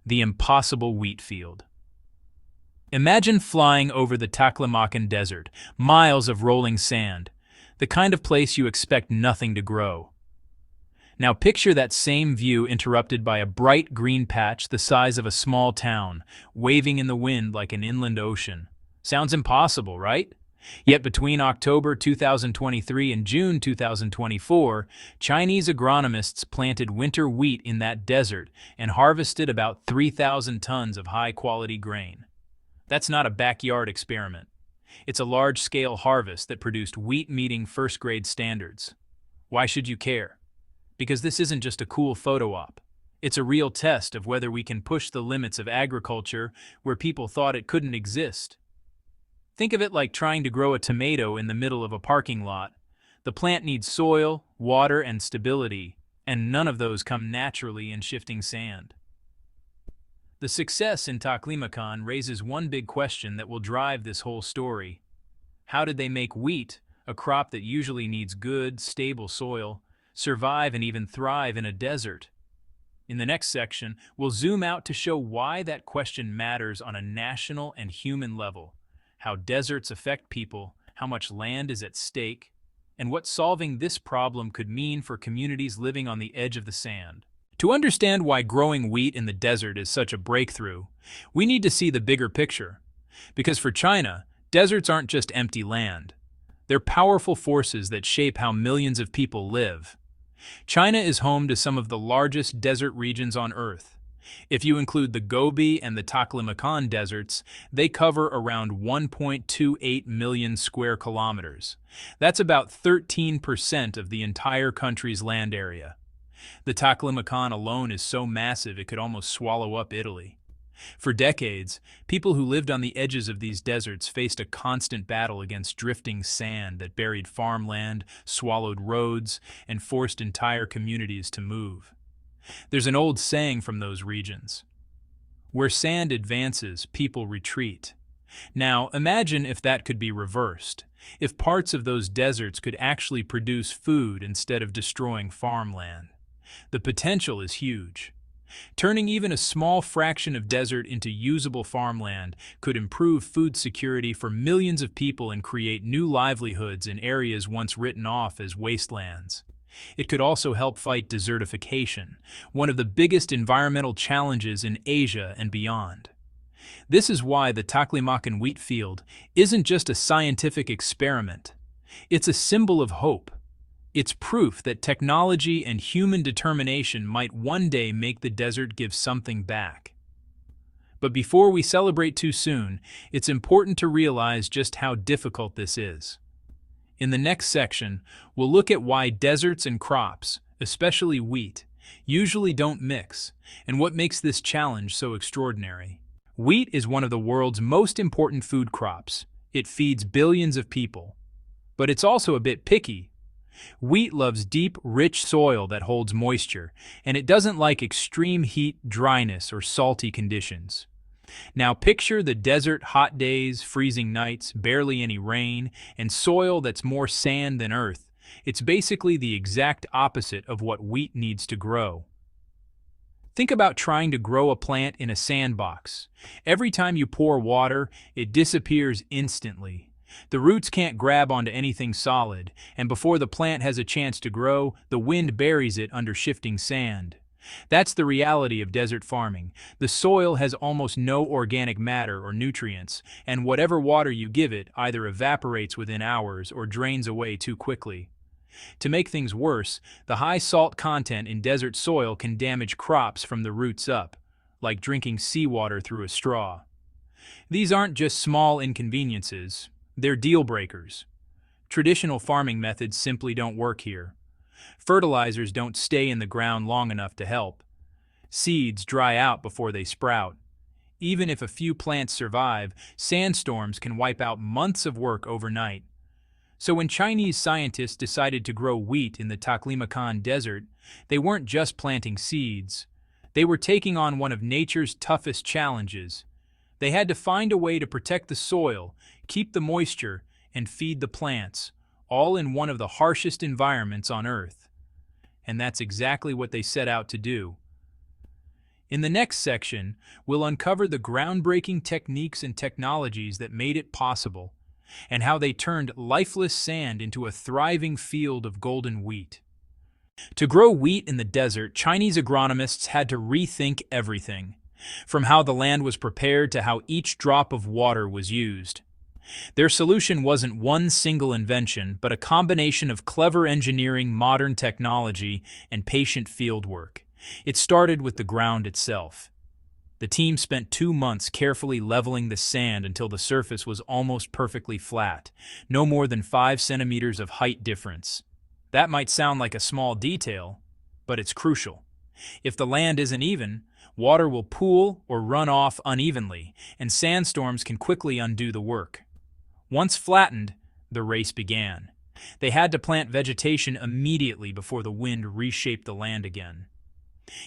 the impossible wheat field. Imagine flying over the Taklimakan desert, miles of rolling sand, the kind of place you expect nothing to grow. Now picture that same view interrupted by a bright green patch the size of a small town, waving in the wind like an inland ocean. Sounds impossible, right? Yet between October 2023 and June 2024, Chinese agronomists planted winter wheat in that desert and harvested about 3,000 tons of high-quality grain. That's not a backyard experiment. It's a large-scale harvest that produced wheat meeting first-grade standards. Why should you care? Because this isn't just a cool photo op. It's a real test of whether we can push the limits of agriculture where people thought it couldn't exist. Think of it like trying to grow a tomato in the middle of a parking lot. The plant needs soil, water, and stability, and none of those come naturally in shifting sand. The success in Taklimakan raises one big question that will drive this whole story. How did they make wheat, a crop that usually needs good, stable soil, survive and even thrive in a desert? In the next section, we'll zoom out to show why that question matters on a national and human level, how deserts affect people, how much land is at stake, and what solving this problem could mean for communities living on the edge of the sand. To understand why growing wheat in the desert is such a breakthrough, we need to see the bigger picture. Because for China, deserts aren't just empty land. They're powerful forces that shape how millions of people live. China is home to some of the largest desert regions on Earth. If you include the Gobi and the Taklimakan deserts, they cover around 1.28 million square kilometers. That's about 13% of the entire country's land area. The Taklimakan alone is so massive it could almost swallow up Italy. For decades, people who lived on the edges of these deserts faced a constant battle against drifting sand that buried farmland, swallowed roads, and forced entire communities to move. There's an old saying from those regions: where sand advances, people retreat. Now, imagine if that could be reversed, if parts of those deserts could actually produce food instead of destroying farmland. The potential is huge. Turning even a small fraction of desert into usable farmland could improve food security for millions of people and create new livelihoods in areas once written off as wastelands. It could also help fight desertification, one of the biggest environmental challenges in Asia and beyond. This is why the Taklimakan wheat field isn't just a scientific experiment. It's a symbol of hope. It's proof that technology and human determination might one day make the desert give something back. But before we celebrate too soon, it's important to realize just how difficult this is. In the next section, we'll look at why deserts and crops, especially wheat, usually don't mix, and what makes this challenge so extraordinary. Wheat is one of the world's most important food crops. It feeds billions of people. But it's also a bit picky. Wheat loves deep, rich soil that holds moisture, and it doesn't like extreme heat, dryness, or salty conditions. Now picture the desert, hot days, freezing nights, barely any rain, and soil that's more sand than earth. It's basically the exact opposite of what wheat needs to grow. Think about trying to grow a plant in a sandbox. Every time you pour water, it disappears instantly. The roots can't grab onto anything solid, and before the plant has a chance to grow, the wind buries it under shifting sand. That's the reality of desert farming. The soil has almost no organic matter or nutrients, and whatever water you give it either evaporates within hours or drains away too quickly. To make things worse, the high salt content in desert soil can damage crops from the roots up, like drinking seawater through a straw. These aren't just small inconveniences. They're deal breakers. Traditional farming methods simply don't work here. Fertilizers don't stay in the ground long enough to help. Seeds dry out before they sprout. Even if a few plants survive, sandstorms can wipe out months of work overnight. So when Chinese scientists decided to grow wheat in the Taklimakan desert, they weren't just planting seeds. They were taking on one of nature's toughest challenges. They had to find a way to protect the soil, keep the moisture, and feed the plants, all in one of the harshest environments on Earth. And that's exactly what they set out to do. In the next section, we'll uncover the groundbreaking techniques and technologies that made it possible, and how they turned lifeless sand into a thriving field of golden wheat. To grow wheat in the desert, Chinese agronomists had to rethink everything, from how the land was prepared to how each drop of water was used. Their solution wasn't one single invention, but a combination of clever engineering, modern technology, and patient fieldwork. It started with the ground itself. The team spent 2 months carefully leveling the sand until the surface was almost perfectly flat, no more than 5 centimeters of height difference. That might sound like a small detail, but it's crucial. If the land isn't even, water will pool or run off unevenly, and sandstorms can quickly undo the work. Once flattened, the race began. They had to plant vegetation immediately before the wind reshaped the land again.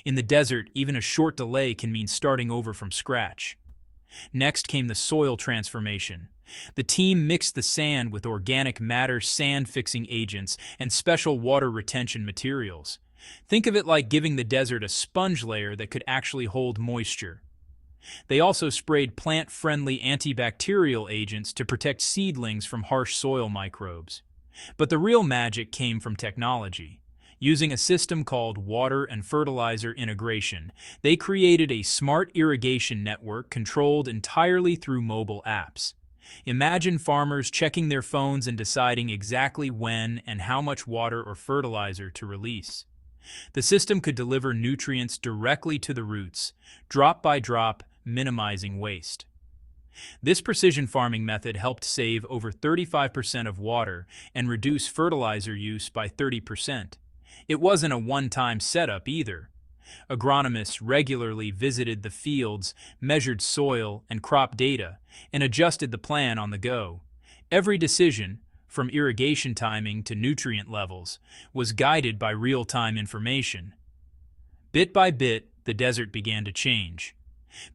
In the desert, even a short delay can mean starting over from scratch. Next came the soil transformation. The team mixed the sand with organic matter, sand-fixing agents, and special water retention materials. Think of it like giving the desert a sponge layer that could actually hold moisture. They also sprayed plant-friendly antibacterial agents to protect seedlings from harsh soil microbes. But the real magic came from technology. Using a system called water and fertilizer integration, they created a smart irrigation network controlled entirely through mobile apps. Imagine farmers checking their phones and deciding exactly when and how much water or fertilizer to release. The system could deliver nutrients directly to the roots, drop by drop, minimizing waste. This precision farming method helped save over 35% of water and reduce fertilizer use by 30%. It wasn't a one-time setup either. Agronomists regularly visited the fields, measured soil and crop data, and adjusted the plan on the go. Every decision, from irrigation timing to nutrient levels, was guided by real-time information. Bit by bit, the desert began to change.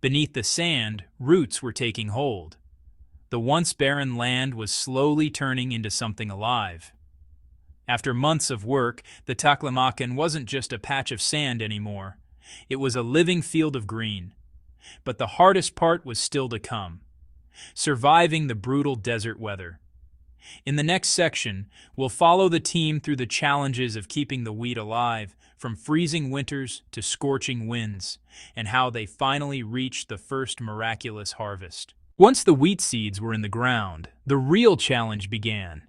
Beneath the sand, roots were taking hold. The once barren land was slowly turning into something alive. After months of work, the Taklimakan wasn't just a patch of sand anymore. It was a living field of green. But the hardest part was still to come: surviving the brutal desert weather. In the next section, we'll follow the team through the challenges of keeping the wheat alive, from freezing winters to scorching winds, and how they finally reached the first miraculous harvest. Once the wheat seeds were in the ground, the real challenge began.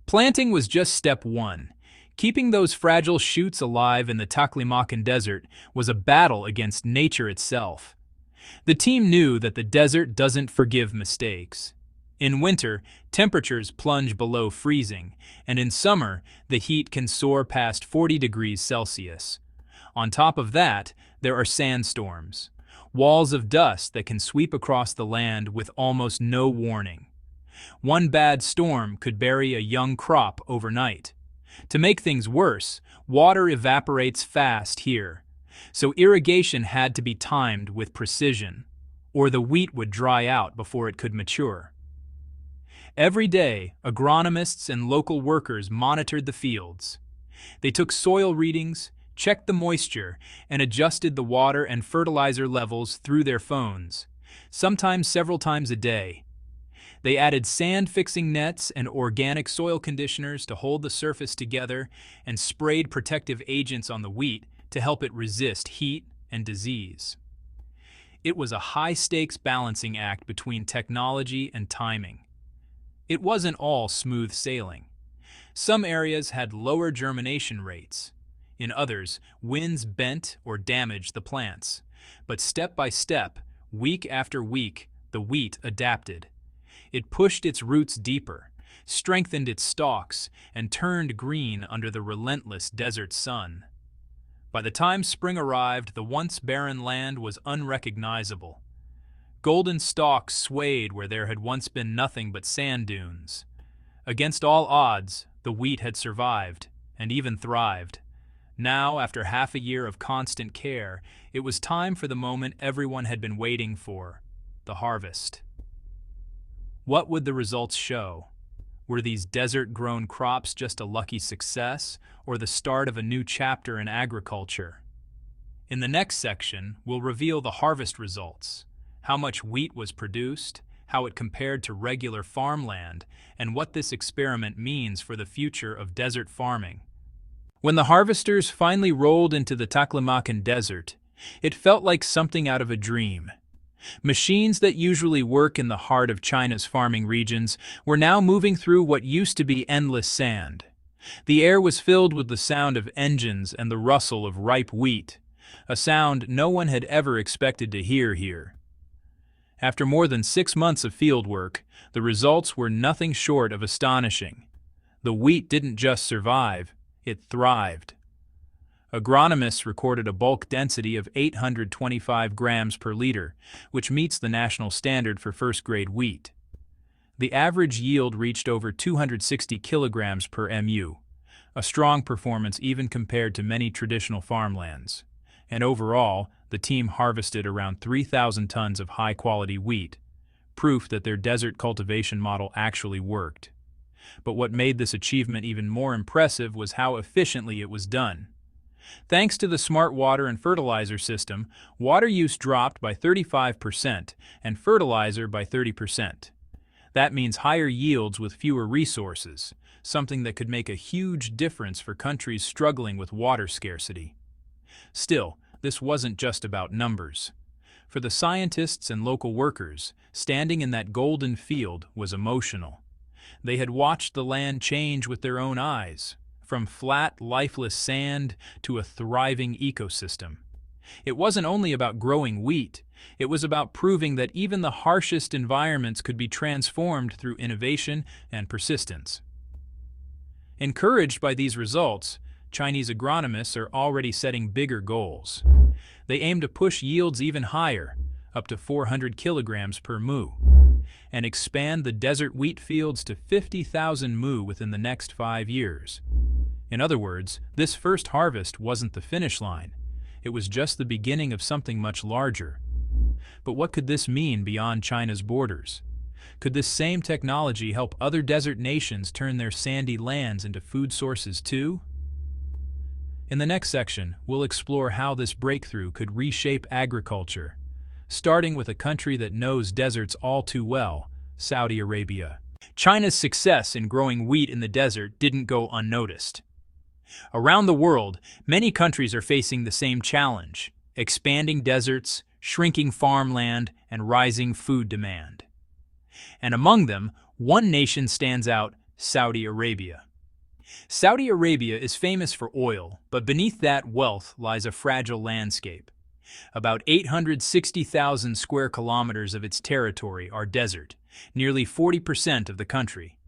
Planting was just step one. Keeping those fragile shoots alive in the Taklimakan desert was a battle against nature itself. The team knew that the desert doesn't forgive mistakes. In winter, temperatures plunge below freezing, and in summer, the heat can soar past 40 degrees Celsius. On top of that, there are sandstorms, walls of dust that can sweep across the land with almost no warning. One bad storm could bury a young crop overnight. To make things worse, water evaporates fast here, so irrigation had to be timed with precision, or the wheat would dry out before it could mature. Every day, agronomists and local workers monitored the fields. They took soil readings, checked the moisture, and adjusted the water and fertilizer levels through their phones, sometimes several times a day. They added sand-fixing nets and organic soil conditioners to hold the surface together and sprayed protective agents on the wheat to help it resist heat and disease. It was a high-stakes balancing act between technology and timing. It wasn't all smooth sailing. Some areas had lower germination rates. In others, winds bent or damaged the plants. But step by step, week after week, the wheat adapted. It pushed its roots deeper, strengthened its stalks, and turned green under the relentless desert sun. By the time spring arrived, the once barren land was unrecognizable. Golden stalks swayed where there had once been nothing but sand dunes. Against all odds, the wheat had survived, and even thrived. Now, after half a year of constant care, it was time for the moment everyone had been waiting for: the harvest. What would the results show? Were these desert-grown crops just a lucky success, or the start of a new chapter in agriculture? In the next section, we'll reveal the harvest results, how much wheat was produced, how it compared to regular farmland, and what this experiment means for the future of desert farming. When the harvesters finally rolled into the Taklimakan desert, it felt like something out of a dream. Machines that usually work in the heart of China's farming regions were now moving through what used to be endless sand. The air was filled with the sound of engines and the rustle of ripe wheat, a sound no one had ever expected to hear here. After more than 6 months of field work, the results were nothing short of astonishing. The wheat didn't just survive, it thrived. Agronomists recorded a bulk density of 825 grams per liter, which meets the national standard for first-grade wheat. The average yield reached over 260 kilograms per mu, a strong performance even compared to many traditional farmlands. And overall, the team harvested around 3,000 tons of high-quality wheat, proof that their desert cultivation model actually worked. But what made this achievement even more impressive was how efficiently it was done. Thanks to the smart water and fertilizer system, water use dropped by 35% and fertilizer by 30%. That means higher yields with fewer resources, something that could make a huge difference for countries struggling with water scarcity. Still, this wasn't just about numbers. For the scientists and local workers, standing in that golden field was emotional. They had watched the land change with their own eyes, from flat, lifeless sand to a thriving ecosystem. It wasn't only about growing wheat, it was about proving that even the harshest environments could be transformed through innovation and persistence. Encouraged by these results, Chinese agronomists are already setting bigger goals. They aim to push yields even higher, up to 400 kilograms per mu, and expand the desert wheat fields to 50,000 mu within the next 5 years. In other words, this first harvest wasn't the finish line. It was just the beginning of something much larger. But what could this mean beyond China's borders? Could this same technology help other desert nations turn their sandy lands into food sources too? In the next section, we'll explore how this breakthrough could reshape agriculture, starting with a country that knows deserts all too well, Saudi Arabia. China's success in growing wheat in the desert didn't go unnoticed. Around the world, many countries are facing the same challenge: expanding deserts, shrinking farmland, and rising food demand. And among them, one nation stands out: Saudi Arabia. Saudi Arabia is famous for oil, but beneath that wealth lies a fragile landscape. About 860,000 square kilometers of its territory are desert, nearly 40% of the country.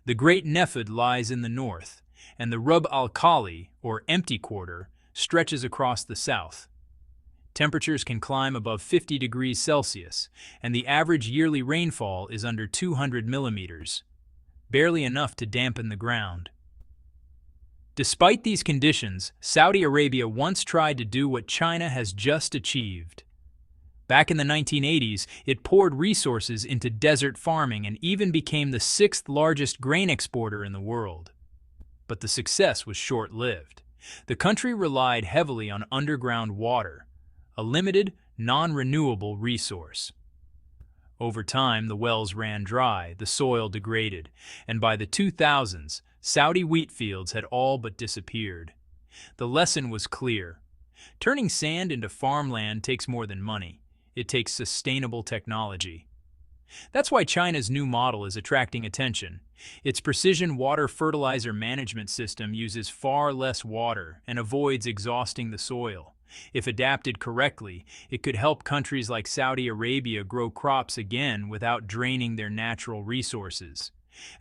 The Great Nephid lies in the north, and the Rub al-Khali, or empty quarter, stretches across the south. Temperatures can climb above 50 degrees Celsius, and the average yearly rainfall is under 200 millimeters, barely enough to dampen the ground. Despite these conditions, Saudi Arabia once tried to do what China has just achieved. Back in the 1980s, it poured resources into desert farming and even became the 6th largest grain exporter in the world. But the success was short-lived. The country relied heavily on underground water, a limited, non-renewable resource. Over time, the wells ran dry, the soil degraded, and by the 2000s, Saudi wheat fields had all but disappeared. The lesson was clear. Turning sand into farmland takes more than money. It takes sustainable technology. That's why China's new model is attracting attention. Its precision water fertilizer management system uses far less water and avoids exhausting the soil. If adapted correctly, it could help countries like Saudi Arabia grow crops again without draining their natural resources.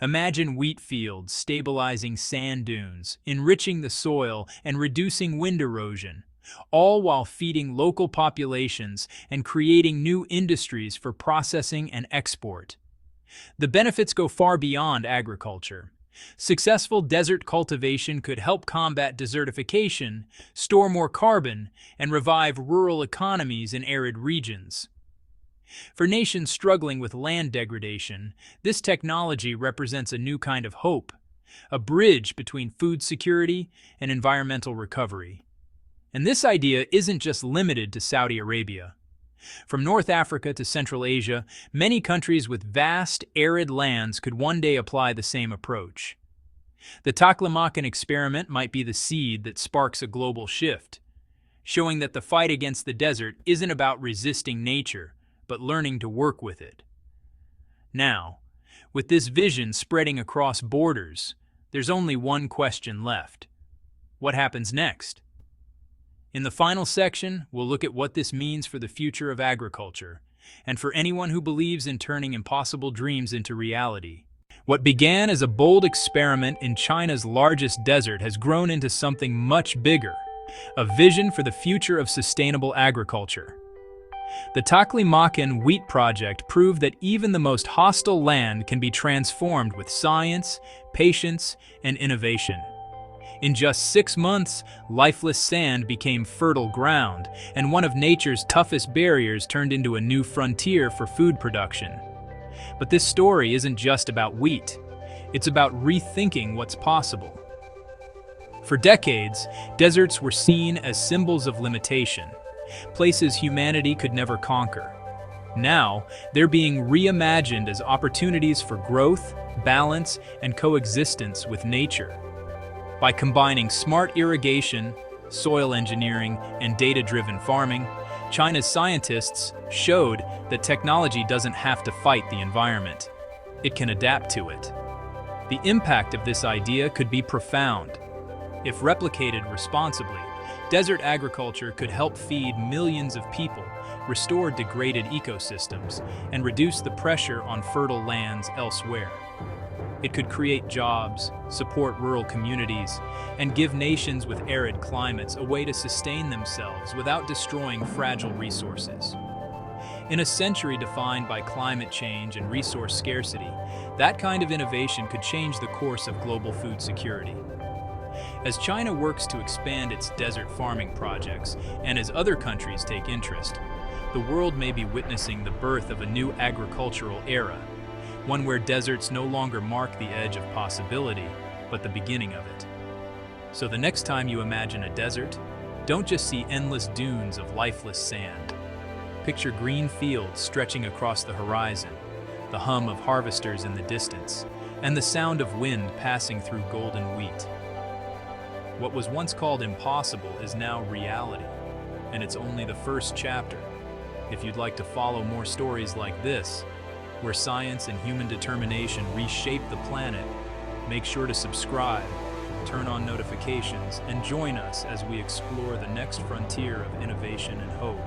Imagine wheat fields stabilizing sand dunes, enriching the soil, and reducing wind erosion, all while feeding local populations and creating new industries for processing and export. The benefits go far beyond agriculture. Successful desert cultivation could help combat desertification, store more carbon, and revive rural economies in arid regions. For nations struggling with land degradation, this technology represents a new kind of hope, a bridge between food security and environmental recovery. And this idea isn't just limited to Saudi Arabia. From North Africa to Central Asia, many countries with vast, arid lands could one day apply the same approach. The Taklimakan experiment might be the seed that sparks a global shift, showing that the fight against the desert isn't about resisting nature, but learning to work with it. Now, with this vision spreading across borders, there's only one question left. What happens next? In the final section, we'll look at what this means for the future of agriculture, and for anyone who believes in turning impossible dreams into reality. What began as a bold experiment in China's largest desert has grown into something much bigger, a vision for the future of sustainable agriculture. The Taklimakan wheat project proved that even the most hostile land can be transformed with science, patience, and innovation. In just 6 months, lifeless sand became fertile ground, and one of nature's toughest barriers turned into a new frontier for food production. But this story isn't just about wheat. It's about rethinking what's possible. For decades, deserts were seen as symbols of limitation, places humanity could never conquer. Now, they're being reimagined as opportunities for growth, balance, and coexistence with nature. By combining smart irrigation, soil engineering, and data-driven farming, China's scientists showed that technology doesn't have to fight the environment. It can adapt to it. The impact of this idea could be profound. If replicated responsibly, desert agriculture could help feed millions of people, restore degraded ecosystems, and reduce the pressure on fertile lands elsewhere. It could create jobs, support rural communities, and give nations with arid climates a way to sustain themselves without destroying fragile resources. In a century defined by climate change and resource scarcity, that kind of innovation could change the course of global food security. As China works to expand its desert farming projects, and as other countries take interest, the world may be witnessing the birth of a new agricultural era, one where deserts no longer mark the edge of possibility, but the beginning of it. So the next time you imagine a desert, don't just see endless dunes of lifeless sand. Picture green fields stretching across the horizon, the hum of harvesters in the distance, and the sound of wind passing through golden wheat. What was once called impossible is now reality, and it's only the first chapter. If you'd like to follow more stories like this, where science and human determination reshape the planet, make sure to subscribe, turn on notifications, and join us as we explore the next frontier of innovation and hope.